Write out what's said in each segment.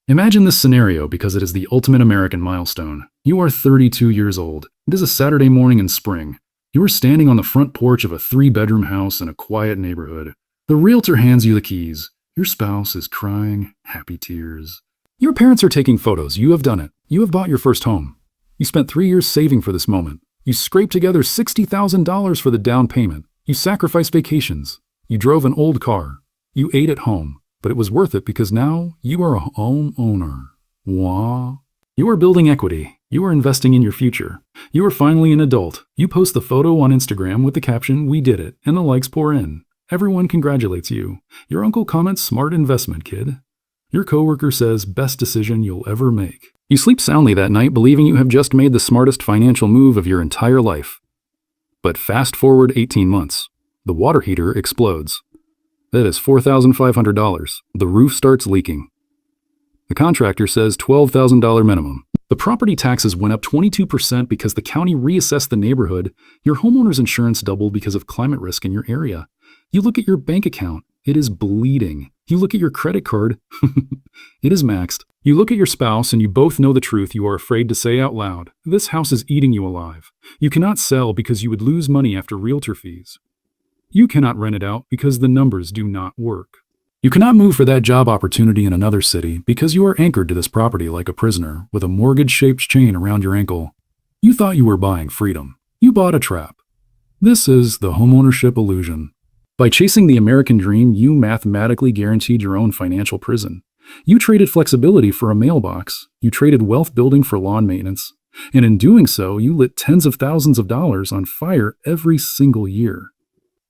Imagine this scenario because it is the ultimate American milestone. You are 32 years old. It is a Saturday morning in spring. You are standing on the front porch of a 3-bedroom house in a quiet neighborhood. The realtor hands you the keys. Your spouse is crying happy tears. Your parents are taking photos. You have done it. You have bought your first home. You spent 3 years saving for this moment. You scraped together $60,000 for the down payment. You sacrificed vacations. You drove an old car. You ate at home. But it was worth it because now you are a homeowner. Wah. You are building equity. You are investing in your future. You are finally an adult. You post the photo on Instagram with the caption, "We did it," and the likes pour in. Everyone congratulates you. Your uncle comments, "Smart investment, kid." Your coworker says, "Best decision you'll ever make." You sleep soundly that night believing you have just made the smartest financial move of your entire life. But fast forward 18 months. The water heater explodes. That is $4,500. The roof starts leaking. The contractor says $12,000 minimum. The property taxes went up 22% because the county reassessed the neighborhood. Your homeowner's insurance doubled because of climate risk in your area. You look at your bank account. It is bleeding. You look at your credit card. It is maxed. You look at your spouse and you both know the truth you are afraid to say out loud. This house is eating you alive. You cannot sell because you would lose money after realtor fees. You cannot rent it out because the numbers do not work. You cannot move for that job opportunity in another city because you are anchored to this property like a prisoner with a mortgage-shaped chain around your ankle. You thought you were buying freedom. You bought a trap. This is the homeownership illusion. By chasing the American dream, you mathematically guaranteed your own financial prison. You traded flexibility for a mailbox. You traded wealth building for lawn maintenance. And in doing so, you lit tens of thousands of dollars on fire every single year.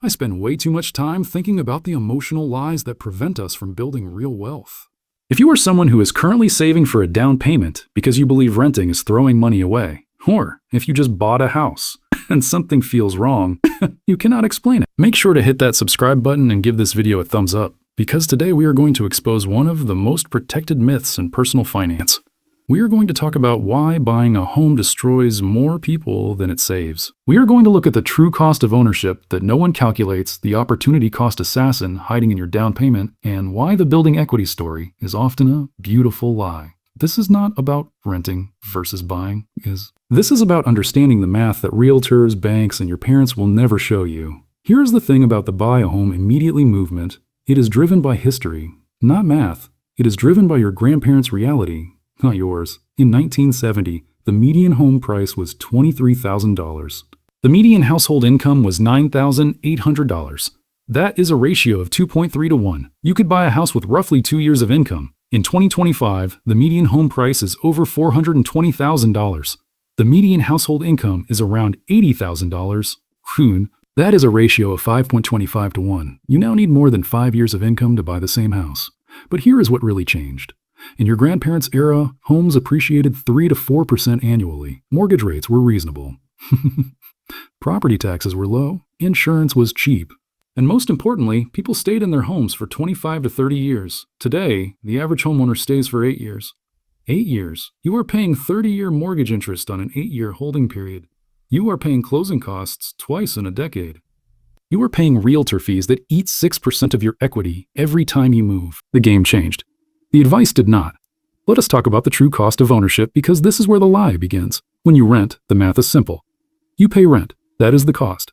I spend way too much time thinking about the emotional lies that prevent us from building real wealth. If you are someone who is currently saving for a down payment because you believe renting is throwing money away, or if you just bought a house and something feels wrong, you cannot explain it. Make sure to hit that subscribe button and give this video a thumbs up, because today we are going to expose one of the most protected myths in personal finance. We are going to talk about why buying a home destroys more people than it saves. We are going to look at the true cost of ownership that no one calculates, the opportunity cost assassin hiding in your down payment, and why the building equity story is often a beautiful lie. This is not about renting versus buying. This is about understanding the math that realtors, banks, and your parents will never show you. Here is the thing about the buy a home immediately movement. It is driven by history, not math. It is driven by your grandparents' reality. Not yours. In 1970, the median home price was $23,000. The median household income was $9,800. That is a ratio of 2.3 to 1. You could buy a house with roughly 2 years of income. In 2025, the median home price is over $420,000. The median household income is around $80,000. That is a ratio of 5.25 to 1. You now need more than 5 years of income to buy the same house. But here is what really changed. In your grandparents' era, homes appreciated 3 to 4% annually. Mortgage rates were reasonable. Property taxes were low. Insurance was cheap. And most importantly, people stayed in their homes for 25 to 30 years. Today, the average homeowner stays for 8 years. 8 years. You are paying 30-year mortgage interest on an 8-year holding period. You are paying closing costs twice in a decade. You are paying realtor fees that eat 6% of your equity every time you move. The game changed. The advice did not. Let us talk about the true cost of ownership because this is where the lie begins. When you rent, the math is simple. You pay rent. That is the cost.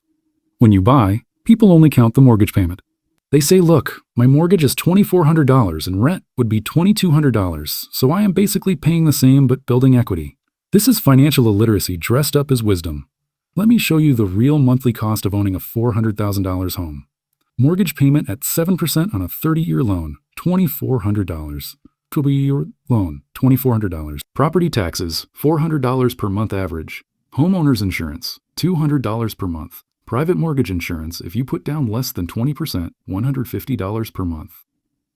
When you buy, people only count the mortgage payment. They say, look, my mortgage is $2,400 and rent would be $2,200, so I am basically paying the same but building equity. This is financial illiteracy dressed up as wisdom. Let me show you the real monthly cost of owning a $400,000 home. Mortgage payment at 7% on a 30-year loan, $2,400. Could be your loan, $2,400. Property taxes, $400 per month average. Homeowner's insurance, $200 per month. Private mortgage insurance, if you put down less than 20%, $150 per month.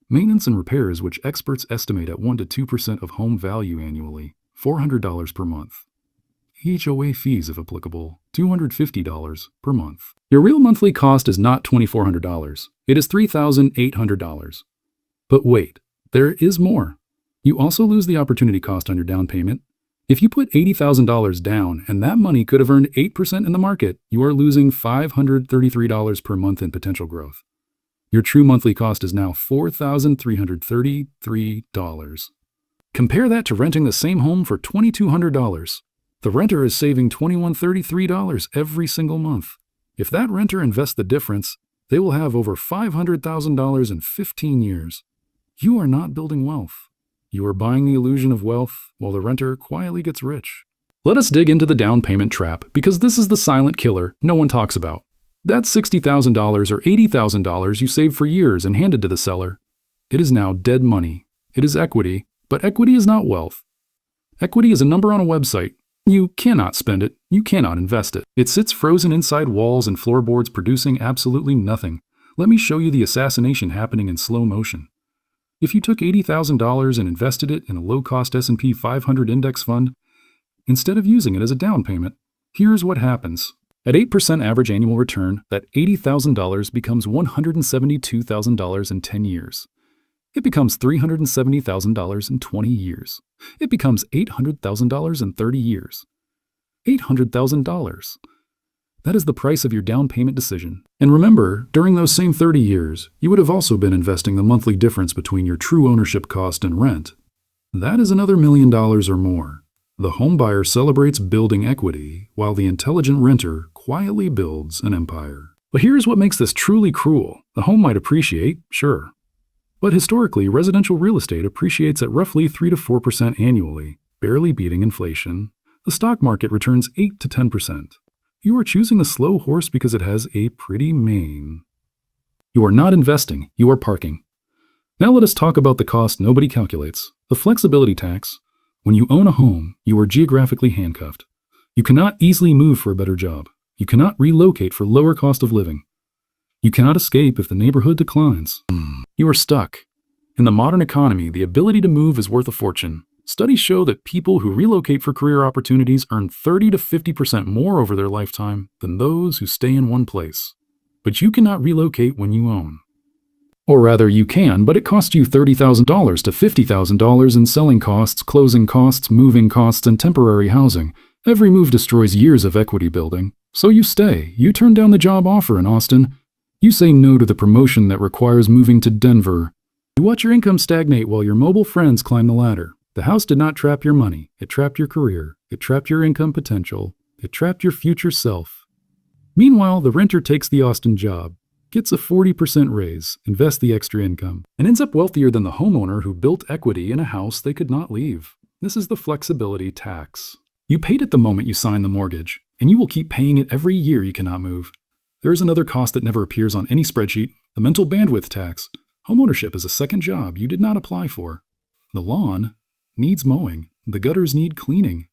Maintenance and repairs, which experts estimate at 1 to 2% of home value annually, $400 per month. HOA fees, if applicable, $250 per month. Your real monthly cost is not $2,400. It is $3,800. But wait, there is more. You also lose the opportunity cost on your down payment. If you put $80,000 down and that money could have earned 8% in the market, you are losing $533 per month in potential growth. Your true monthly cost is now $4,333. Compare that to renting the same home for $2,200. The renter is saving $2,133 every single month. If that renter invests the difference, they will have over $500,000 in 15 years. You are not building wealth. You are buying the illusion of wealth while the renter quietly gets rich. Let us dig into the down payment trap, because this is the silent killer no one talks about. That's $60,000 or $80,000 you saved for years and handed to the seller. It is now dead money. It is equity, but equity is not wealth. Equity is a number on a website. You cannot spend it. You cannot invest it. It sits frozen inside walls and floorboards producing absolutely nothing. Let me show you the assassination happening in slow motion. If you took $80,000 and invested it in a low-cost S&P 500 index fund, instead of using it as a down payment, here's what happens. At 8% average annual return, that $80,000 becomes $172,000 in 10 years. It becomes $370,000 in 20 years. It becomes $800,000 in 30 years. $800,000. That is the price of your down payment decision. And remember, during those same 30 years, you would have also been investing the monthly difference between your true ownership cost and rent. That is another $1 million or more. The home buyer celebrates building equity, while the intelligent renter quietly builds an empire. But here's what makes this truly cruel. The home might appreciate, sure. But historically, residential real estate appreciates at roughly 3 to 4% annually, barely beating inflation. The stock market returns 8 to 10%. You are choosing the slow horse because it has a pretty mane. You are not investing, you are parking. Now let us talk about the cost nobody calculates, the flexibility tax. When you own a home, you are geographically handcuffed. You cannot easily move for a better job. You cannot relocate for lower cost of living. You cannot escape if the neighborhood declines. You are stuck. In the modern economy, the ability to move is worth a fortune. Studies show that people who relocate for career opportunities earn 30 to 50% more over their lifetime than those who stay in one place. But you cannot relocate when you own. Or rather, you can, but it costs you $30,000 to $50,000 in selling costs, closing costs, moving costs, and temporary housing. Every move destroys years of equity building. So you stay. You turn down the job offer in Austin. You say no to the promotion that requires moving to Denver. You watch your income stagnate while your mobile friends climb the ladder. The house did not trap your money. It trapped your career. It trapped your income potential. It trapped your future self. Meanwhile, the renter takes the Austin job, gets a 40% raise, invests the extra income, and ends up wealthier than the homeowner who built equity in a house they could not leave. This is the flexibility tax. You paid it the moment you signed the mortgage, and you will keep paying it every year you cannot move. There is another cost that never appears on any spreadsheet, the mental bandwidth tax. Homeownership is a second job you did not apply for. The lawn needs mowing. The gutters need cleaning.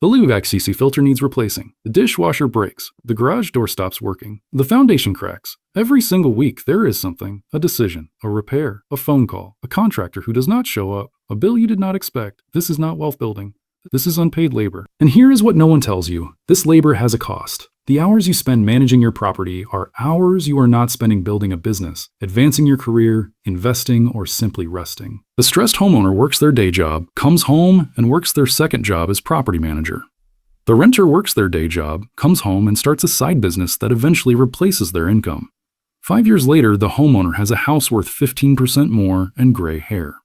The Luvac-CC filter needs replacing. The dishwasher breaks. The garage door stops working. The foundation cracks. Every single week there is something, a decision, a repair, a phone call, a contractor who does not show up, a bill you did not expect. This is not wealth building. This is unpaid labor. And here is what no one tells you. This labor has a cost. The hours you spend managing your property are hours you are not spending building a business, advancing your career, investing, or simply resting. The stressed homeowner works their day job, comes home, and works their second job as property manager. The renter works their day job, comes home, and starts a side business that eventually replaces their income. 5 years later, the homeowner has a house worth 15% more and gray hair.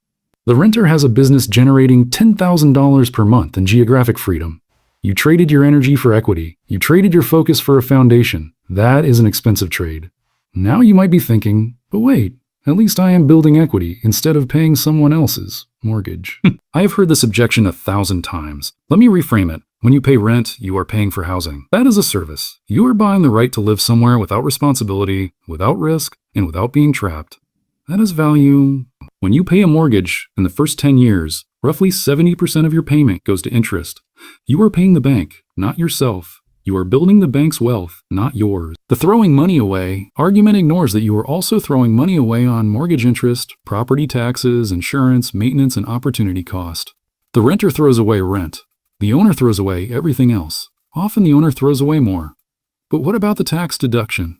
The renter has a business generating $10,000 per month in geographic freedom. You traded your energy for equity. You traded your focus for a foundation. That is an expensive trade. Now you might be thinking, but wait, at least I am building equity instead of paying someone else's mortgage. I have heard this objection 1,000 times. Let me reframe it. When you pay rent, you are paying for housing. That is a service. You are buying the right to live somewhere without responsibility, without risk, and without being trapped. That is value. When you pay a mortgage in the first 10 years, roughly 70% of your payment goes to interest. You are paying the bank, not yourself. You are building the bank's wealth, not yours. The throwing money away argument ignores that you are also throwing money away on mortgage interest, property taxes, insurance, maintenance, and opportunity cost. The renter throws away rent. The owner throws away everything else. Often the owner throws away more. But what about the tax deduction?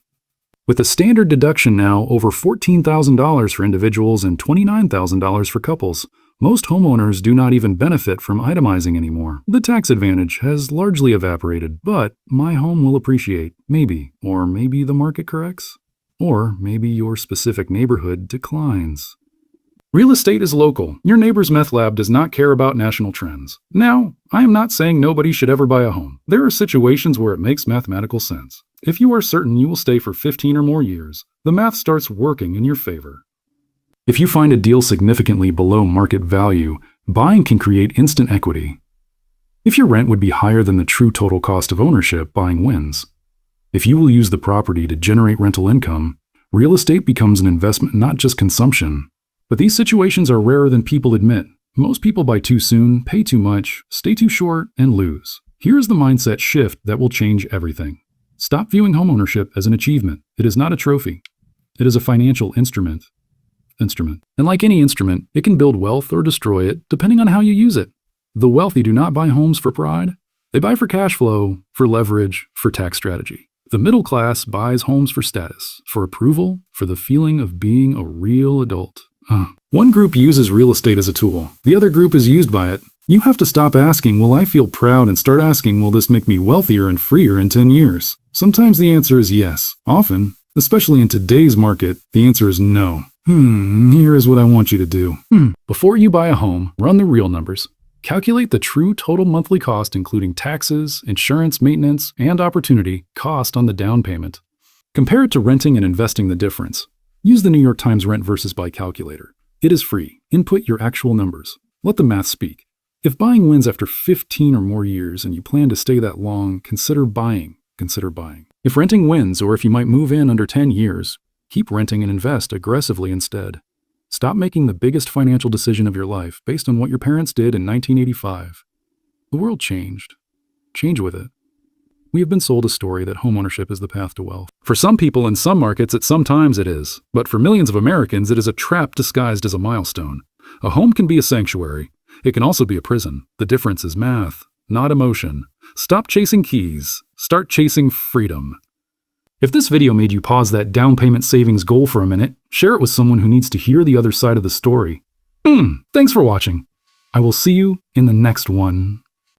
With the standard deduction now over $14,000 for individuals and $29,000 for couples, most homeowners do not even benefit from itemizing anymore. The tax advantage has largely evaporated, but my home will appreciate, maybe, or maybe the market corrects, or maybe your specific neighborhood declines. Real estate is local. Your neighbor's meth lab does not care about national trends. Now, I am not saying nobody should ever buy a home. There are situations where it makes mathematical sense. If you are certain you will stay for 15 or more years, the math starts working in your favor. If you find a deal significantly below market value, buying can create instant equity. If your rent would be higher than the true total cost of ownership, buying wins. If you will use the property to generate rental income, real estate becomes an investment, not just consumption. But these situations are rarer than people admit. Most people buy too soon, pay too much, stay too short, and lose. Here's the mindset shift that will change everything. Stop viewing homeownership as an achievement. It is not a trophy. It is a financial instrument. And like any instrument, it can build wealth or destroy it, depending on how you use it. The wealthy do not buy homes for pride. They buy for cash flow, for leverage, for tax strategy. The middle class buys homes for status, for approval, for the feeling of being a real adult. One group uses real estate as a tool. The other group is used by it. You have to stop asking, will I feel proud, and start asking, will this make me wealthier and freer in 10 years? Sometimes the answer is yes. Often, especially in today's market, the answer is no. Here is what I want you to do. Before you buy a home, run the real numbers. Calculate the true total monthly cost, including taxes, insurance, maintenance, and opportunity cost on the down payment. Compare it to renting and investing the difference. Use the New York Times rent versus buy calculator. It is free. Input your actual numbers. Let the math speak. If buying wins after 15 or more years and you plan to stay that long, consider buying. If renting wins, or if you might move in under 10 years, keep renting and invest aggressively instead. Stop making the biggest financial decision of your life based on what your parents did in 1985. The world changed. Change with it. We have been sold a story that homeownership is the path to wealth. For some people in some markets, at some times it is. But for millions of Americans, it is a trap disguised as a milestone. A home can be a sanctuary. It can also be a prison. The difference is math, not emotion. Stop chasing keys. Start chasing freedom. If this video made you pause that down payment savings goal for a minute, share it with someone who needs to hear the other side of the story. Thanks for watching. I will see you in the next one.